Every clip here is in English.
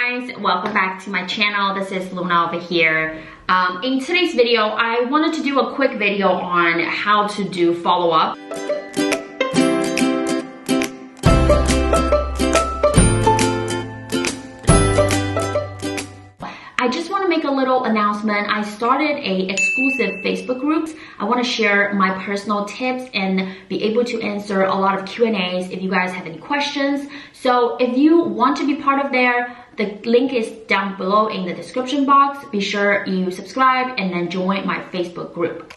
guys, welcome back to my channel. This is Luna over here. In today's video, I wanted to do a quick video on how to do follow-up. I just want to make a little announcement. I started a exclusive Facebook group. I want to share my personal tips and be able to answer a lot of Q&As if you guys have any questions. So if you want to be part of there, the link is down below in the description box. Be sure you subscribe and then join my Facebook group.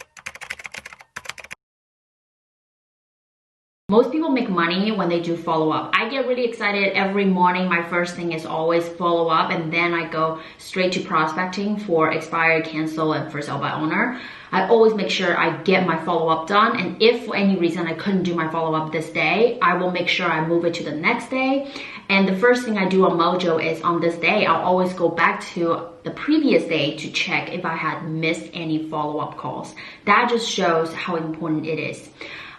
Most people make money when they do follow-up. I get really excited every morning. My first thing is always follow-up, and then I go straight to prospecting for expired, cancel, and for sale by owner. I always make sure I get my follow-up done, and if for any reason I couldn't do my follow-up this day, I will make sure I move it to the next day. And the first thing I do on Mojo is on this day, I'll always go back to the previous day to check if I had missed any follow-up calls. That just shows how important it is.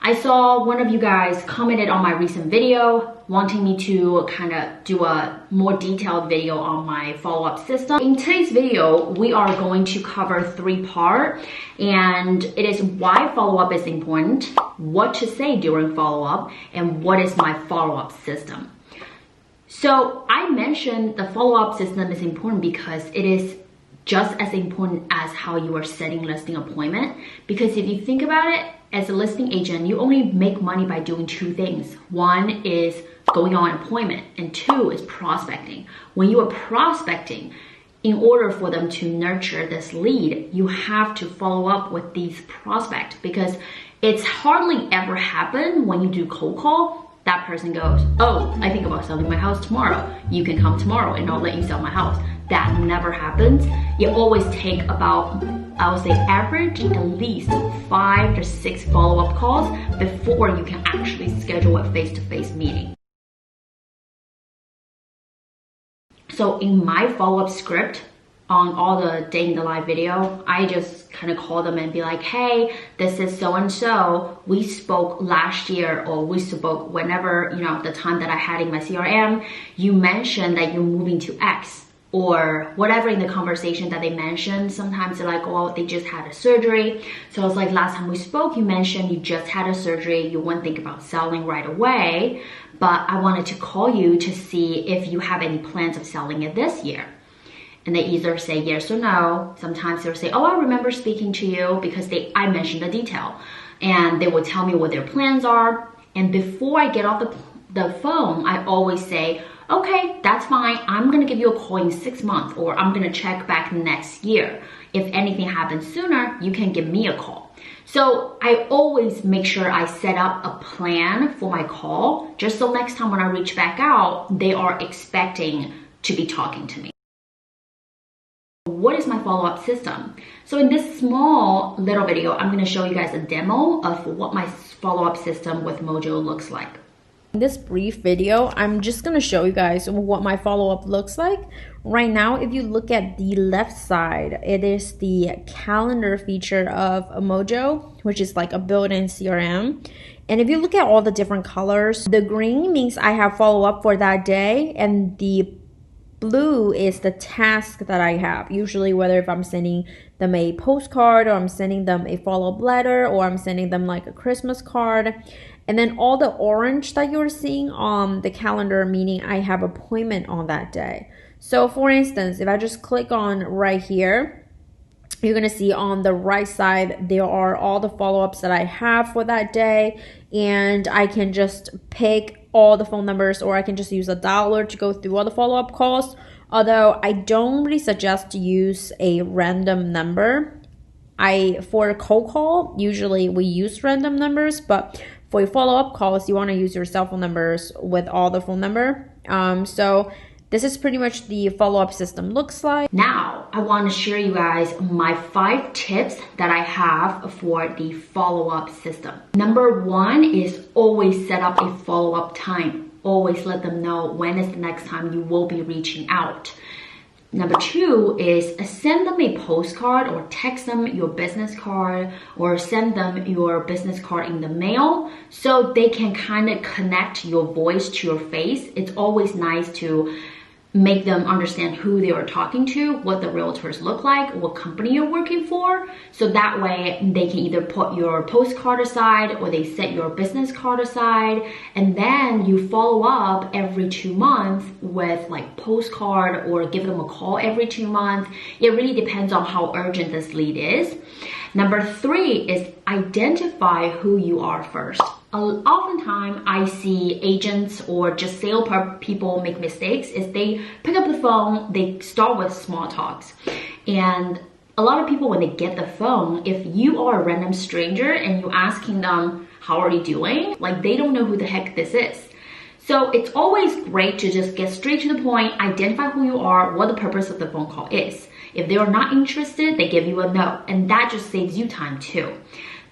I saw one of you guys commented on my recent video wanting me to kind of do a more detailed video on my follow-up system. In today's video, we are going to cover 3 parts, and it is why follow-up is important, what to say during follow-up, and what is my follow-up system. So I mentioned the follow-up system is important because it is just as important as how you are setting listing appointment. Because if you think about it, as a listing agent, you only make money by doing 2 things. 1 is going on appointment, and 2 is prospecting. When you are prospecting, in order for them to nurture this lead, you have to follow up with these prospects, because it's hardly ever happen when you do cold call. That person goes, oh, I think about selling my house tomorrow. You can come tomorrow and I'll let you sell my house. That never happens. You always take about, I would say average, at least 5 to 6 follow-up calls before you can actually schedule a face-to-face meeting. So in my follow-up script, on all the day in the live video, I just kind of call them and be like, hey, this is so-and-so. We spoke last year, or we spoke whenever, the time that I had in my CRM, you mentioned that you're moving to X, or whatever in the conversation that they mentioned. Sometimes they're like, oh, they just had a surgery. So it's like, last time we spoke, you mentioned you just had a surgery. You wouldn't think about selling right away, but I wanted to call you to see if you have any plans of selling it this year. And they either say yes or no. Sometimes they'll say, oh, I remember speaking to you, because I mentioned the detail. And they will tell me what their plans are. And before I get off the phone, I always say, okay, that's fine. I'm gonna give you a call in 6 months, or I'm gonna check back next year. If anything happens sooner, you can give me a call. So I always make sure I set up a plan for my call, just so next time when I reach back out, they are expecting to be talking to me. What is my follow-up system? So in this small little video, I'm going to show you guys a demo of what my follow-up system with Mojo looks like. In this brief video, I'm just going to show you guys what my follow-up looks like. Right now, if you look at the left side, it is the calendar feature of Mojo, which is like a built-in CRM. And if you look at all the different colors, the green means I have follow-up for that day, and the blue is the task that I have. Usually, whether if I'm sending them a postcard, or I'm sending them a follow-up letter, or I'm sending them like a Christmas card. And then all the orange that you're seeing on the calendar, meaning I have appointment on that day. So for instance, if I just click on right here, you're going to see on the right side, there are all the follow-ups that I have for that day. And I can just pick all the phone numbers, or I can just use a dialer to go through all the follow-up calls. Although I don't really suggest to use a random number. For a cold call, usually we use random numbers, but for follow-up calls, you want to use your cell phone numbers with all the phone number. So this is pretty much the follow-up system looks like. Now, I want to share you guys my 5 tips that I have for the follow-up system. Number 1 is always set up a follow-up time. Always let them know when is the next time you will be reaching out. Number 2 is send them a postcard, or text them your business card, or send them your business card in the mail, so they can kind of connect your voice to your face. It's always nice to make them understand who they are talking to, what the realtors look like, what company you're working for. So that way they can either put your postcard aside or they set your business card aside. And then you follow up every 2 months with like postcard or give them a call every 2 months. It really depends on how urgent this lead is. Number 3 is identify who you are first. Oftentimes I see agents or just sales people make mistakes is they pick up the phone, they start with small talks. And a lot of people, when they get the phone, if you are a random stranger and you're asking them, how are you doing? Like they don't know who the heck this is. So it's always great to just get straight to the point, identify who you are, what the purpose of the phone call is. If they are not interested, they give you a no, and that just saves you time too.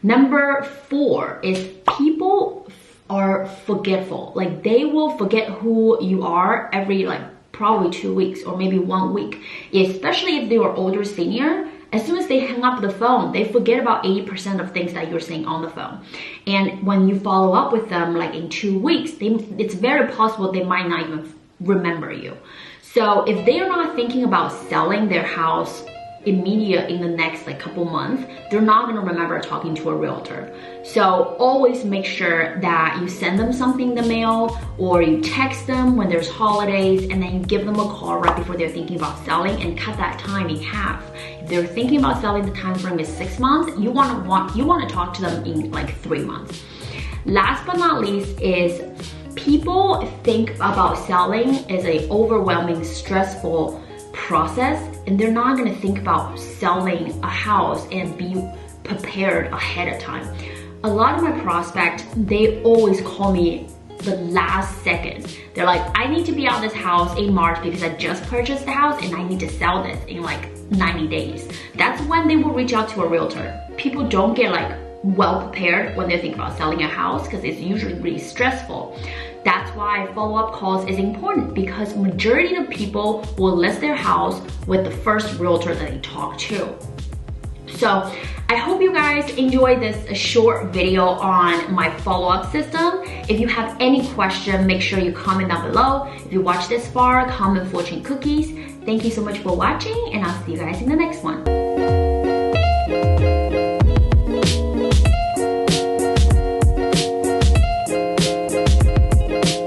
Number 4 is people are forgetful. Like they will forget who you are every probably 2 weeks or maybe 1 week, especially if they are older senior. As soon as they hang up the phone, they forget about 80% of things that you're saying on the phone. And when you follow up with them like in 2 weeks, it's very possible they might not even remember you. So if they are not thinking about selling their house immediate in the next couple months, they're not going to remember talking to a realtor. So always make sure that you send them something in the mail or you text them when there's holidays, and then you give them a call right before they're thinking about selling and cut that time in half. If they're thinking about selling, the time frame is 6 months, you want to talk to them in 3 months. Last but not least is people think about selling as an overwhelming, stressful process, and they're not going to think about selling a house and be prepared ahead of time. A lot of my prospects, they always call me the last second. They're like, I need to be out of this house in March because I just purchased the house and I need to sell this in 90 days. That's when they will reach out to a realtor. People don't get well prepared when they think about selling a house because it's usually really stressful. That's why follow-up calls is important, because majority of people will list their house with the first realtor that they talk to. So I hope you guys enjoyed this short video on my follow-up system. If you have any question, make sure you comment down below. If you watched this far, comment fortune cookies. Thank you so much for watching, and I'll see you guys in the next one.